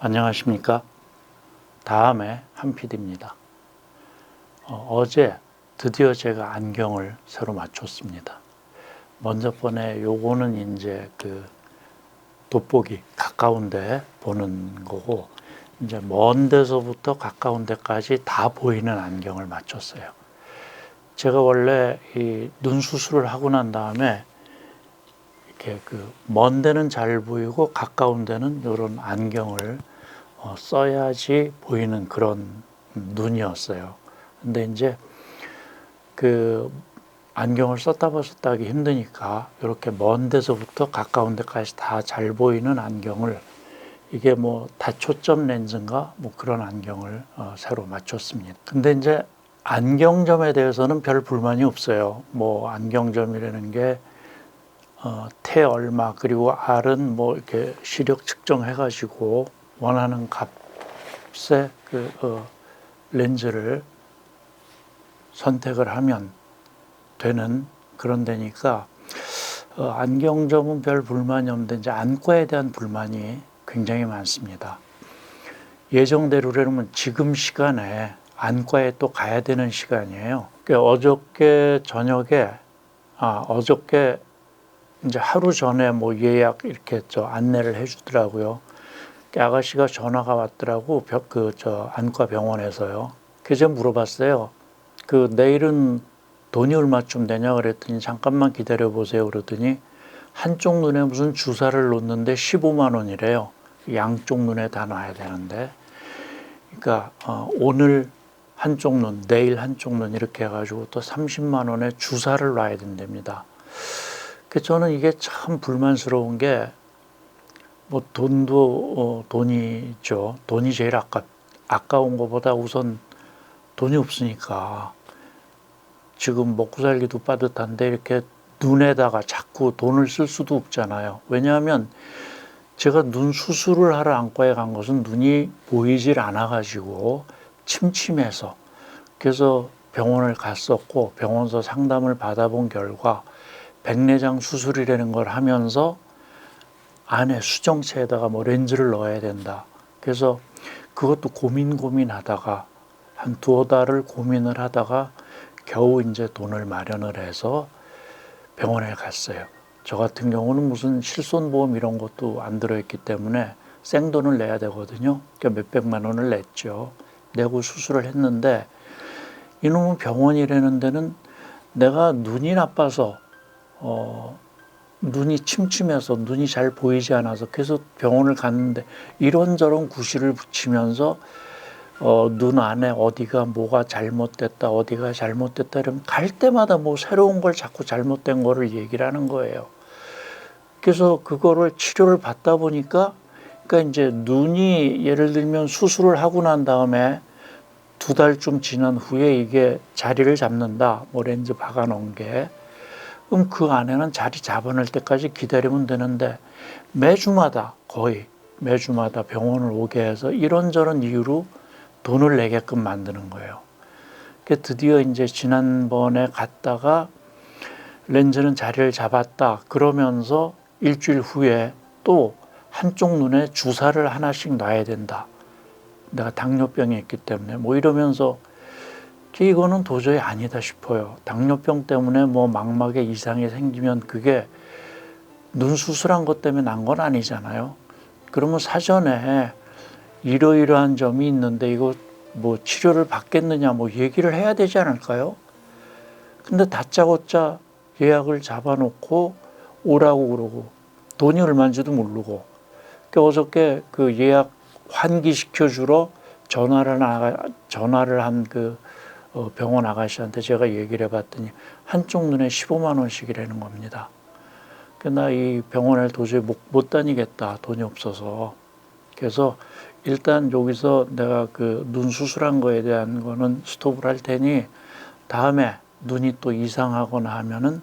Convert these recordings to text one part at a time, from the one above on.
안녕하십니까. 다음에 한PD입니다. 어제 드디어 제가 안경을 새로 맞췄습니다. 먼저 번에 요거는 이제 그 돋보기 가까운데 보는 거고, 이제 먼 데서부터 가까운 데까지 다 보이는 안경을 맞췄어요. 제가 원래 이 눈 수술을 하고 난 다음에 이렇게 그 먼 데는 잘 보이고 가까운 데는 이런 안경을 써야지 보이는 그런 눈이었어요. 근데 이제 그 안경을 썼다 벗었다 하기 힘드니까 이렇게 먼 데서부터 가까운 데까지 다 잘 보이는 안경을, 이게 뭐 다초점 렌즈인가 뭐 그런 안경을 새로 맞췄습니다. 근데 이제 안경점에 대해서는 별 불만이 없어요. 뭐 안경점이라는 게 태 얼마 그리고 R은 뭐 이렇게 시력 측정해 가지고 원하는 값의 그 렌즈를 선택을 하면 되는 그런 데니까 안경점은 별 불만이 없는데, 이제 안과에 대한 불만이 굉장히 많습니다. 예정대로라면 지금 시간에 안과에 또 가야 되는 시간이에요. 어저께 저녁에 어저께 이제 하루 전에 뭐 예약 이렇게 안내를 해주더라고요. 아가씨가 전화가 왔더라고, 안과 병원에서요. 그래서 제가 물어봤어요. 내일은 돈이 얼마쯤 되냐 그랬더니 잠깐만 기다려 보세요 그러더니 한쪽 눈에 무슨 주사를 놓는데 15만 원이래요. 양쪽 눈에 다 놔야 되는데. 그러니까 오늘 한쪽 눈, 내일 한쪽 눈 이렇게 해가지고 또 30만 원에 주사를 놔야 된답니다. 저는 이게 참 불만스러운 게, 뭐 돈도 돈이죠. 돈이 제일 아까운 것보다 우선 돈이 없으니까 지금 먹고 살기도 빠듯한데 이렇게 눈에다가 자꾸 돈을 쓸 수도 없잖아요. 왜냐하면 제가 눈 수술을 하러 안과에 간 것은 눈이 보이질 않아가지고 침침해서, 그래서 병원을 갔었고 병원에서 상담을 받아본 결과 백내장 수술이라는 걸 하면서 안에 수정체에다가 뭐 렌즈를 넣어야 된다. 그래서 그것도 고민하다가 한 두어 달을 고민을 하다가 겨우 이제 돈을 마련을 해서 병원에 갔어요. 저 같은 경우는 무슨 실손보험 이런 것도 안 들어있기 때문에 생돈을 내야 되거든요. 그러니까 몇백만 원을 냈죠. 내고 수술을 했는데, 이놈의 병원이라는 데는 내가 눈이 나빠서 눈이 침침해서 눈이 잘 보이지 않아서 그래서 병원을 갔는데 이런저런 구실을 붙이면서 눈 안에 어디가 뭐가 잘못됐다 어디가 잘못됐다 이러면 갈 때마다 뭐 새로운 걸 자꾸 잘못된 거를 얘기를 하는 거예요. 그래서 그거를 치료를 받다 보니까, 그러니까 이제 눈이 예를 들면 수술을 하고 난 다음에 두 달쯤 지난 후에 이게 자리를 잡는다, 뭐 렌즈 박아 놓은 게. 그럼 그 안에는 자리 잡아낼 때까지 기다리면 되는데 거의 매주마다 병원을 오게 해서 이런저런 이유로 돈을 내게끔 만드는 거예요. 드디어 이제 지난번에 갔다가 렌즈는 자리를 잡았다 그러면서 일주일 후에 또 한쪽 눈에 주사를 하나씩 놔야 된다. 내가 당뇨병이 있기 때문에 뭐 이러면서, 이거는 도저히 아니다 싶어요. 당뇨병 때문에 뭐 망막에 이상이 생기면 그게 눈 수술한 것 때문에 난 건 아니잖아요. 그러면 사전에 이러이러한 점이 있는데 이거 뭐 치료를 받겠느냐 뭐 얘기를 해야 되지 않을까요? 근데 다짜고짜 예약을 잡아놓고 오라고 그러고 돈이 얼마인지도 모르고, 어저께 그 예약 환기시켜주러 전화를 한 병원 아가씨한테 제가 얘기를 해봤더니 한쪽 눈에 15만 원씩이라는 겁니다. 나 이 병원을 도저히 못 다니겠다, 돈이 없어서. 그래서 일단 여기서 내가 눈 수술한 거에 대한 거는 스톱을 할 테니 다음에 눈이 또 이상하거나 하면은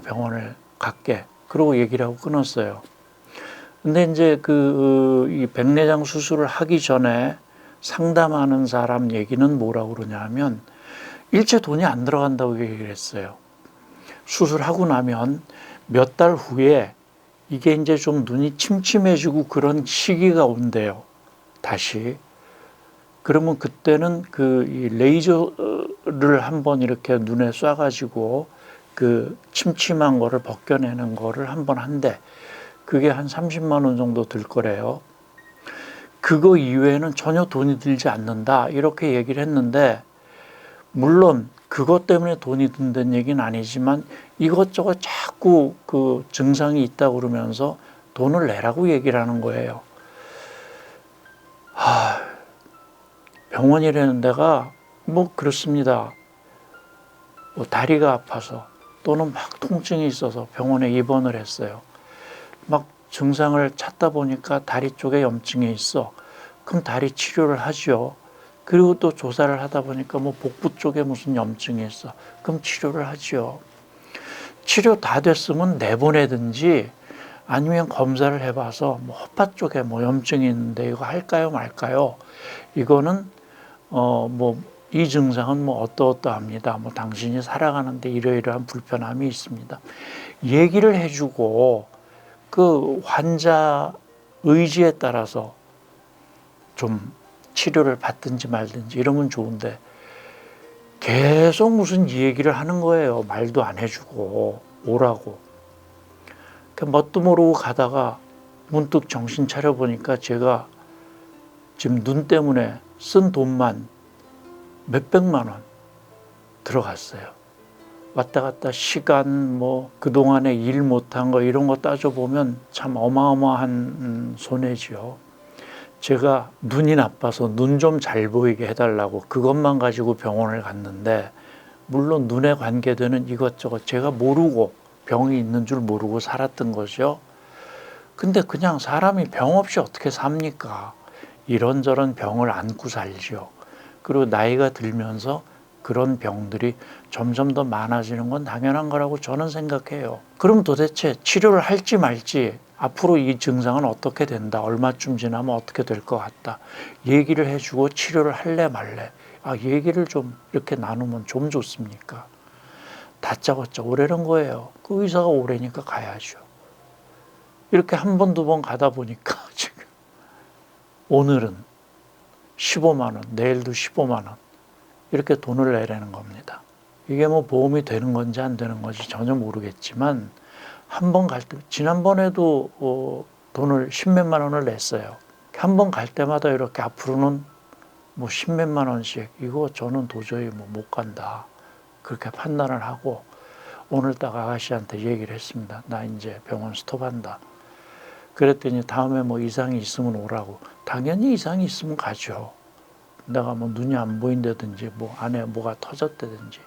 병원을 갈게. 그러고 얘기를 하고 끊었어요. 근데 이제 이 백내장 수술을 하기 전에 상담하는 사람 얘기는 뭐라고 그러냐 하면 일체 돈이 안 들어간다고 얘기를 했어요. 수술하고 나면 몇 달 후에 이게 이제 좀 눈이 침침해지고 그런 시기가 온대요. 다시. 그러면 그때는 이 레이저를 한번 이렇게 눈에 쏴가지고 그 침침한 거를 벗겨내는 거를 한번 한대. 그게 한 30만 원 정도 들 거래요. 그거 이외에는 전혀 돈이 들지 않는다. 이렇게 얘기를 했는데, 물론 그것 때문에 돈이 든다는 얘기는 아니지만 이것저것 자꾸 그 증상이 있다고 그러면서 돈을 내라고 얘기를 하는 거예요. 병원이라는 데가 뭐 그렇습니다. 뭐 다리가 아파서 또는 막 통증이 있어서 병원에 입원을 했어요. 막 증상을 찾다 보니까 다리 쪽에 염증이 있어. 그럼 다리 치료를 하죠. 그리고 또 조사를 하다 보니까 뭐 복부 쪽에 무슨 염증이 있어. 그럼 치료를 하죠. 치료 다 됐으면 내보내든지 아니면 검사를 해봐서 뭐 허파 쪽에 뭐 염증이 있는데 이거 할까요 말까요? 이거는 뭐 이 증상은 뭐 어떠어떠합니다. 뭐 당신이 살아가는데 이러이러한 불편함이 있습니다. 얘기를 해주고 그 환자 의지에 따라서 좀 치료를 받든지 말든지 이러면 좋은데 계속 무슨 얘기를 하는 거예요. 말도 안 해주고 오라고. 뭣도 모르고 가다가 문득 정신 차려보니까 제가 지금 눈 때문에 쓴 돈만 몇백만 원 들어갔어요. 왔다 갔다 시간 뭐 그동안에 일 못한 거 이런 거 따져보면 참 어마어마한 손해지요. 제가 눈이 나빠서 눈 좀 잘 보이게 해달라고 그것만 가지고 병원을 갔는데, 물론 눈에 관계되는 이것저것 제가 모르고 병이 있는 줄 모르고 살았던 거죠. 근데 그냥 사람이 병 없이 어떻게 삽니까? 이런저런 병을 안고 살죠. 그리고 나이가 들면서 그런 병들이 점점 더 많아지는 건 당연한 거라고 저는 생각해요. 그럼 도대체 치료를 할지 말지, 앞으로 이 증상은 어떻게 된다, 얼마쯤 지나면 어떻게 될 것 같다, 얘기를 해주고 치료를 할래 말래, 얘기를 좀 이렇게 나누면 좀 좋습니까? 다짜고짜 오래는 거예요. 그 의사가 오래니까 가야죠. 이렇게 한 번, 두 번 가다 보니까 지금 오늘은 15만 원, 내일도 15만 원 이렇게 돈을 내라는 겁니다. 이게 뭐 보험이 되는 건지 안 되는 건지 전혀 모르겠지만 한 번 갈 때, 지난번에도 돈을 10몇만 원을 냈어요. 한 번 갈 때마다 이렇게 앞으로는 뭐 10몇만 원씩, 이거 저는 도저히 뭐 못 간다, 그렇게 판단을 하고 오늘 딱 아가씨한테 얘기를 했습니다. 나 이제 병원 스톱한다. 그랬더니 다음에 뭐 이상이 있으면 오라고. 당연히 이상이 있으면 가죠. 내가 뭐 눈이 안 보인다든지 뭐 안에 뭐가 터졌다든지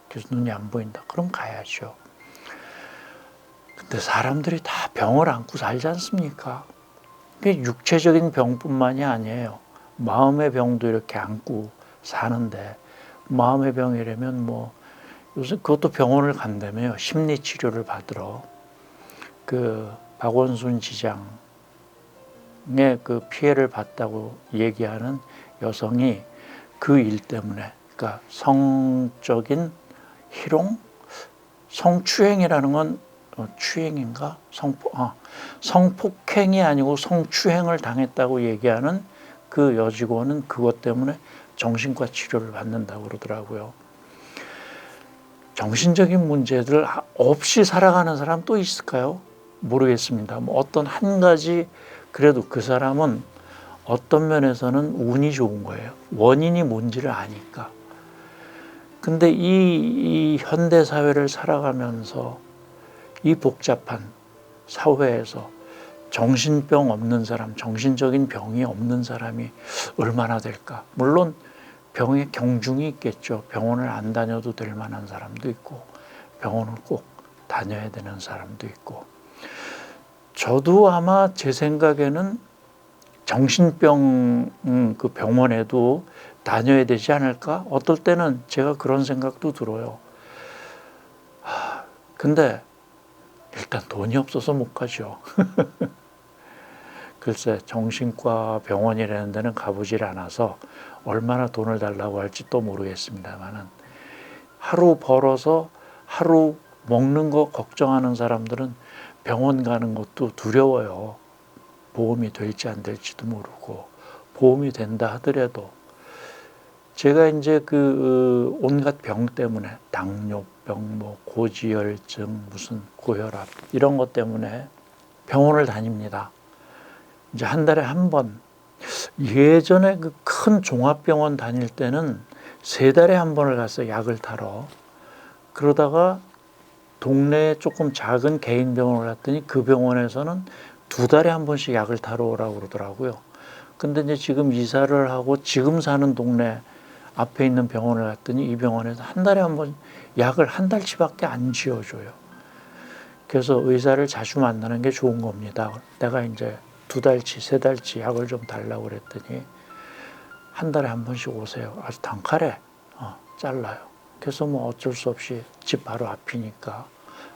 그래서 눈이 안 보인다, 그럼 가야죠. 근데 사람들이 다 병을 안고 살지 않습니까? 그게 육체적인 병뿐만이 아니에요. 마음의 병도 이렇게 안고 사는데, 마음의 병이라면 뭐 요새 그것도 병원을 간다며요. 심리치료를 받으러. 그 박원순 지장의 그 피해를 봤다고 얘기하는 여성이 그 일 때문에, 그러니까 성적인 희롱? 성추행이라는 건 추행인가? 성폭행이 아니고 성추행을 당했다고 얘기하는 그 여직원은 그것 때문에 정신과 치료를 받는다고 그러더라고요. 정신적인 문제들 없이 살아가는 사람 또 있을까요? 모르겠습니다. 뭐 어떤 한 가지, 그래도 그 사람은 어떤 면에서는 운이 좋은 거예요. 원인이 뭔지를 아니까. 근데 이 현대 사회를 살아가면서 이 복잡한 사회에서 정신병 없는 사람, 정신적인 병이 없는 사람이 얼마나 될까? 물론 병의 경중이 있겠죠. 병원을 안 다녀도 될 만한 사람도 있고, 병원을 꼭 다녀야 되는 사람도 있고. 저도 아마 제 생각에는 정신병 그 병원에도 다녀야 되지 않을까? 어떨 때는 제가 그런 생각도 들어요. 근데 일단 돈이 없어서 못 가죠. 글쎄, 정신과 병원이라는 데는 가보질 않아서 얼마나 돈을 달라고 할지 또 모르겠습니다만은, 하루 벌어서 하루 먹는 거 걱정하는 사람들은 병원 가는 것도 두려워요. 보험이 될지 안 될지도 모르고, 도움이 된다 하더라도 제가 이제 그 온갖 병 때문에 당뇨병, 뭐 고지혈증, 무슨 고혈압 이런 것 때문에 병원을 다닙니다. 이제 한 달에 한 번. 예전에 그 큰 종합병원 다닐 때는 3달에 한 번을 가서 약을 타러. 그러다가 동네에 조금 작은 개인 병원을 갔더니 그 병원에서는 2달에 한 번씩 약을 타러 오라고 그러더라고요. 근데 이제 지금 이사를 하고 지금 사는 동네 앞에 있는 병원을 갔더니 이 병원에서 한 달에 한 번 약을 한 달치밖에 안 지어줘요. 그래서 의사를 자주 만나는 게 좋은 겁니다. 내가 이제 2달치, 3달치 약을 좀 달라고 그랬더니 한 달에 한 번씩 오세요. 아주 단칼에 잘라요. 그래서 뭐 어쩔 수 없이 집 바로 앞이니까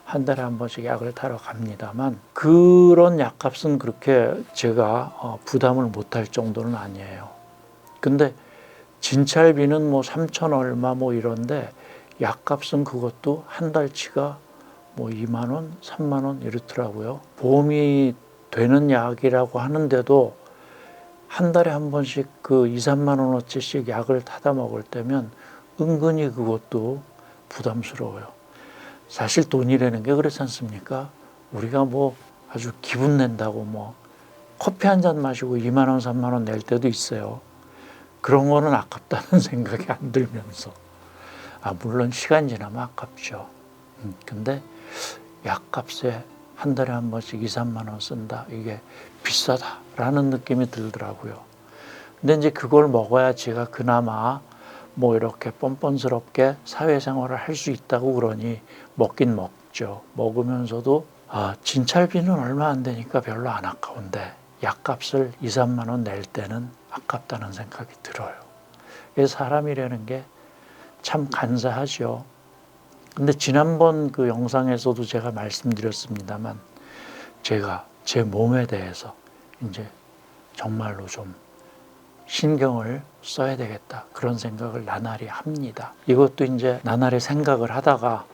한 달에 한 번씩 약을 타러 갑니다만 그런 약값은 그렇게 제가 부담을 못할 정도는 아니에요. 근데 진찰비는 뭐 3천 얼마 뭐 이런데 약값은 그것도 한 달치가 뭐 2만 원, 3만 원 이렇더라고요. 보험이 되는 약이라고 하는데도 한 달에 한 번씩 그 2, 3만 원어치씩 약을 타다 먹을 때면 은근히 그것도 부담스러워요. 사실 돈이라는 게 그렇지 않습니까? 우리가 뭐 아주 기분 낸다고 뭐 커피 한 잔 마시고 2만 원, 3만 원 낼 때도 있어요. 그런 거는 아깝다는 생각이 안 들면서 물론 시간 지나면 아깝죠. 근데 약값에 한 달에 한 번씩 2, 3만 원 쓴다. 이게 비싸다라는 느낌이 들더라고요. 근데 이제 그걸 먹어야 제가 그나마 뭐 이렇게 뻔뻔스럽게 사회생활을 할 수 있다고 그러니 먹긴 먹죠. 먹으면서도 진찰비는 얼마 안 되니까 별로 안 아까운데 약값을 2, 3만 원 낼 때는 아깝다는 생각이 들어요. 사람이라는 게 참 간사하죠. 근데 지난번 그 영상에서도 제가 말씀드렸습니다만 제가 제 몸에 대해서 이제 정말로 좀 신경을 써야 되겠다 그런 생각을 나날이 합니다. 이것도 이제 나날이 생각을 하다가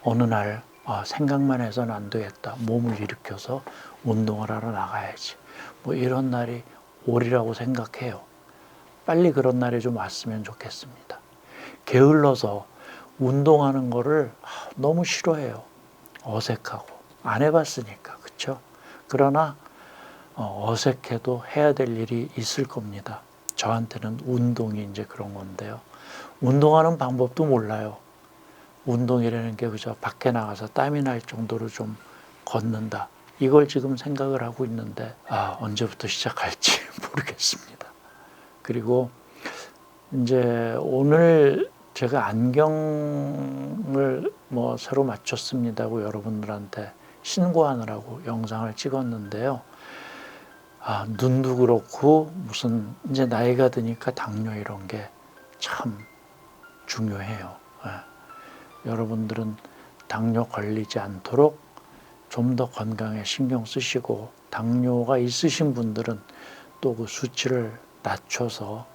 어느 날 생각만 해서는 안 되겠다. 몸을 일으켜서 운동을 하러 나가야지. 뭐 이런 날이 오리라고 생각해요. 빨리 그런 날이 좀 왔으면 좋겠습니다. 게을러서 운동하는 거를 너무 싫어해요. 어색하고 안 해봤으니까 그렇죠? 그러나 어색해도 해야 될 일이 있을 겁니다. 저한테는 운동이 이제 그런 건데요. 운동하는 방법도 몰라요. 운동이라는 게 그저 밖에 나가서 땀이 날 정도로 좀 걷는다. 이걸 지금 생각을 하고 있는데 언제부터 시작할지 모르겠습니다. 그리고 이제 오늘 제가 안경을 뭐 새로 맞췄습니다고 여러분들한테 신고하느라고 영상을 찍었는데요. 눈도 그렇고 무슨 이제 나이가 드니까 당뇨 이런 게 참 중요해요. 여러분들은 당뇨 걸리지 않도록 좀 더 건강에 신경 쓰시고 당뇨가 있으신 분들은 또 그 수치를 낮춰서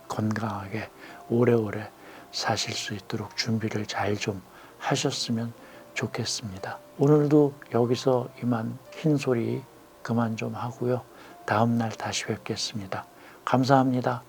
건강하게 오래오래 사실 수 있도록 준비를 잘 좀 하셨으면 좋겠습니다. 오늘도 여기서 이만 흰소리 그만 좀 하고요. 다음 날 다시 뵙겠습니다. 감사합니다.